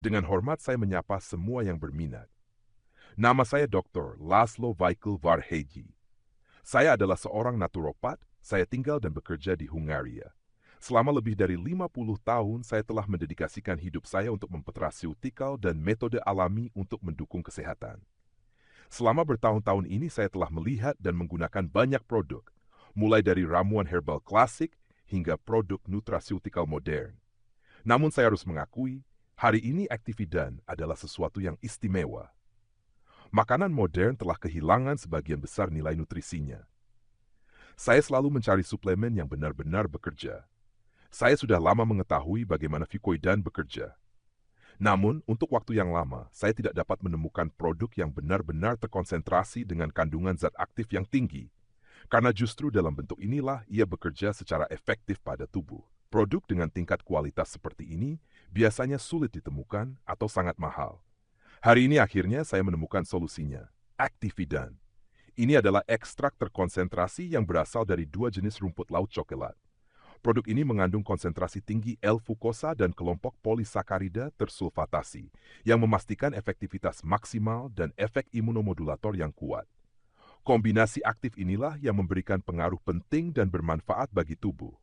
Dengan hormat saya menyapa semua yang berminat. Nama saya Dr. Laszlo Vaikul Varheji. Saya adalah seorang naturopat, saya tinggal dan bekerja di Hungaria. Selama lebih dari 50 tahun, saya telah mendedikasikan hidup saya untuk mempetraseutikal dan metode alami untuk mendukung kesehatan. Selama bertahun-tahun ini saya telah melihat dan menggunakan banyak produk, mulai dari ramuan herbal klasik hingga produk nutraseutikal modern. Namun saya harus mengakui, hari ini Actividan adalah sesuatu yang istimewa. Makanan modern telah kehilangan sebagian besar nilai nutrisinya. Saya selalu mencari suplemen yang benar-benar bekerja. Saya sudah lama mengetahui bagaimana Fucoidan bekerja. Namun, untuk waktu yang lama, saya tidak dapat menemukan produk yang benar-benar terkonsentrasi dengan kandungan zat aktif yang tinggi. Karena justru dalam bentuk inilah ia bekerja secara efektif pada tubuh. Produk dengan tingkat kualitas seperti ini biasanya sulit ditemukan atau sangat mahal. Hari ini akhirnya saya menemukan solusinya, Actividan. Ini adalah ekstrak terkonsentrasi yang berasal dari dua jenis rumput laut coklat. Produk ini mengandung konsentrasi tinggi L-fucosa dan kelompok polisakarida tersulfatasi yang memastikan efektivitas maksimal dan efek imunomodulator yang kuat. Kombinasi aktif inilah yang memberikan pengaruh penting dan bermanfaat bagi tubuh.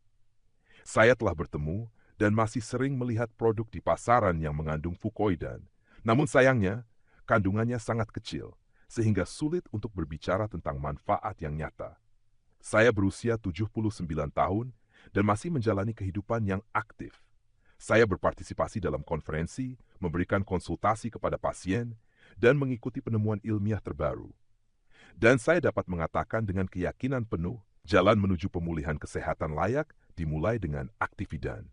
Saya telah bertemu dan masih sering melihat produk di pasaran yang mengandung fucoidan. Namun sayangnya, kandungannya sangat kecil, sehingga sulit untuk berbicara tentang manfaat yang nyata. Saya berusia 79 tahun dan masih menjalani kehidupan yang aktif. Saya berpartisipasi dalam konferensi, memberikan konsultasi kepada pasien, dan mengikuti penemuan ilmiah terbaru. Dan saya dapat mengatakan dengan keyakinan penuh, jalan menuju pemulihan kesehatan layak dimulai dengan Actividan.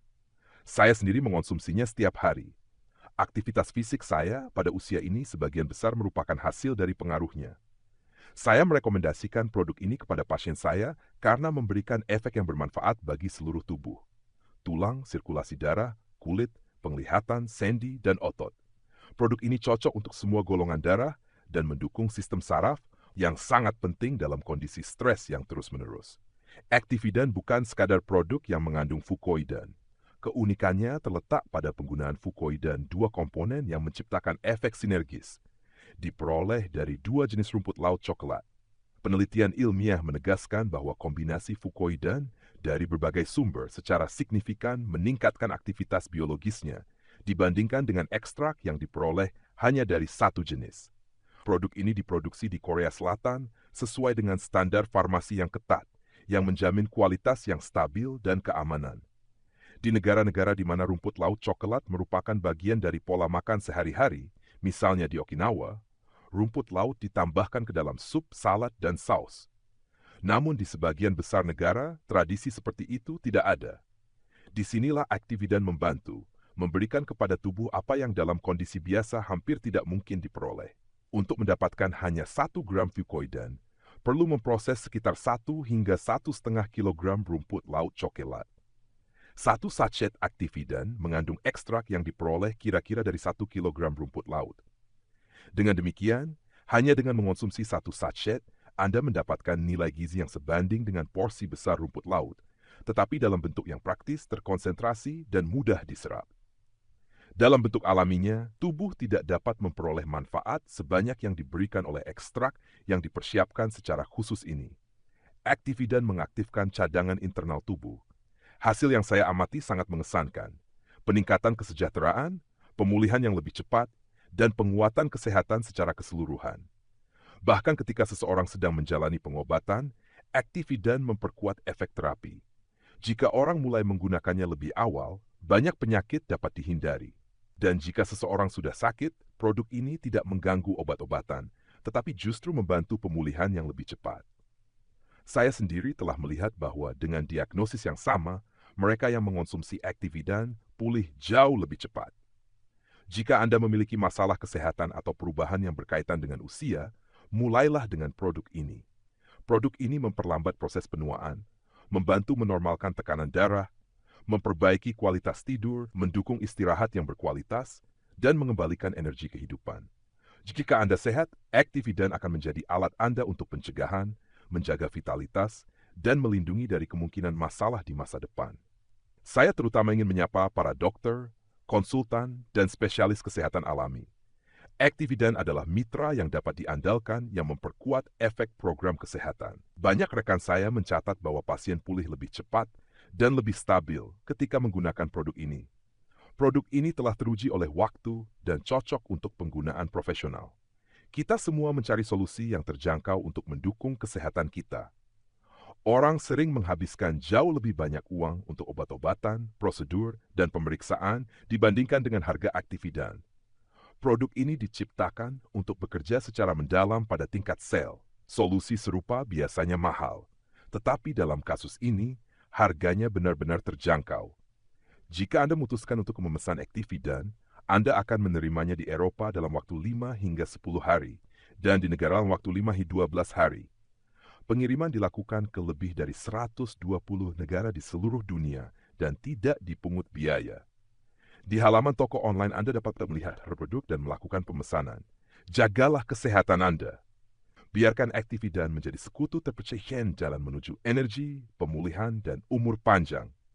Saya sendiri mengonsumsinya setiap hari. Aktivitas fisik saya pada usia ini sebagian besar merupakan hasil dari pengaruhnya. Saya merekomendasikan produk ini kepada pasien saya karena memberikan efek yang bermanfaat bagi seluruh tubuh. Tulang, sirkulasi darah, kulit, penglihatan, sendi, dan otot. Produk ini cocok untuk semua golongan darah dan mendukung sistem saraf yang sangat penting dalam kondisi stres yang terus-menerus. Actividan bukan sekadar produk yang mengandung fucoidan. Keunikannya terletak pada penggunaan fucoidan dua komponen yang menciptakan efek sinergis. Diperoleh dari dua jenis rumput laut coklat. Penelitian ilmiah menegaskan bahwa kombinasi fucoidan dari berbagai sumber secara signifikan meningkatkan aktivitas biologisnya dibandingkan dengan ekstrak yang diperoleh hanya dari satu jenis. Produk ini diproduksi di Korea Selatan sesuai dengan standar farmasi yang ketat, yang menjamin kualitas yang stabil dan keamanan. Di negara-negara di mana rumput laut coklat merupakan bagian dari pola makan sehari-hari, misalnya di Okinawa, rumput laut ditambahkan ke dalam sup, salad, dan saus. Namun di sebagian besar negara, tradisi seperti itu tidak ada. Disinilah Actividan membantu, memberikan kepada tubuh apa yang dalam kondisi biasa hampir tidak mungkin diperoleh. Untuk mendapatkan hanya 1 gram fucoidan, perlu memproses sekitar 1 hingga 1,5 kilogram rumput laut coklat. 1 sachet Actividan mengandung ekstrak yang diperoleh kira-kira dari 1 kilogram rumput laut. Dengan demikian, hanya dengan mengonsumsi 1 sachet, Anda mendapatkan nilai gizi yang sebanding dengan porsi besar rumput laut, tetapi dalam bentuk yang praktis, terkonsentrasi, dan mudah diserap. Dalam bentuk alaminya, tubuh tidak dapat memperoleh manfaat sebanyak yang diberikan oleh ekstrak yang dipersiapkan secara khusus ini. Actividan mengaktifkan cadangan internal tubuh. Hasil yang saya amati sangat mengesankan. Peningkatan kesejahteraan, pemulihan yang lebih cepat, dan penguatan kesehatan secara keseluruhan. Bahkan ketika seseorang sedang menjalani pengobatan, Actividan memperkuat efek terapi. Jika orang mulai menggunakannya lebih awal, banyak penyakit dapat dihindari. Dan jika seseorang sudah sakit, produk ini tidak mengganggu obat-obatan, tetapi justru membantu pemulihan yang lebih cepat. Saya sendiri telah melihat bahwa dengan diagnosis yang sama, mereka yang mengonsumsi Actividan pulih jauh lebih cepat. Jika Anda memiliki masalah kesehatan atau perubahan yang berkaitan dengan usia, mulailah dengan produk ini. Produk ini memperlambat proses penuaan, membantu menormalkan tekanan darah, memperbaiki kualitas tidur, mendukung istirahat yang berkualitas, dan mengembalikan energi kehidupan. Jika Anda sehat, Actividan akan menjadi alat Anda untuk pencegahan, menjaga vitalitas, dan melindungi dari kemungkinan masalah di masa depan. Saya terutama ingin menyapa para dokter, konsultan, dan spesialis kesehatan alami. Actividan adalah mitra yang dapat diandalkan yang memperkuat efek program kesehatan. Banyak rekan saya mencatat bahwa pasien pulih lebih cepat dan lebih stabil ketika menggunakan produk ini. Produk ini telah teruji oleh waktu dan cocok untuk penggunaan profesional. Kita semua mencari solusi yang terjangkau untuk mendukung kesehatan kita. Orang sering menghabiskan jauh lebih banyak uang untuk obat-obatan, prosedur, dan pemeriksaan dibandingkan dengan harga Actividan. Produk ini diciptakan untuk bekerja secara mendalam pada tingkat sel. Solusi serupa biasanya mahal, tetapi dalam kasus ini, harganya benar-benar terjangkau. Jika Anda memutuskan untuk memesan Actividan, Anda akan menerimanya di Eropa dalam waktu 5 hingga 10 hari, dan di negara dalam waktu 5 hingga 12 hari. Pengiriman dilakukan ke lebih dari 120 negara di seluruh dunia dan tidak dipungut biaya. Di halaman toko online Anda dapat melihat produk dan melakukan pemesanan. Jagalah kesehatan Anda. Biarkan Actividan menjadi sekutu terpercaya jalan menuju energi, pemulihan, dan umur panjang.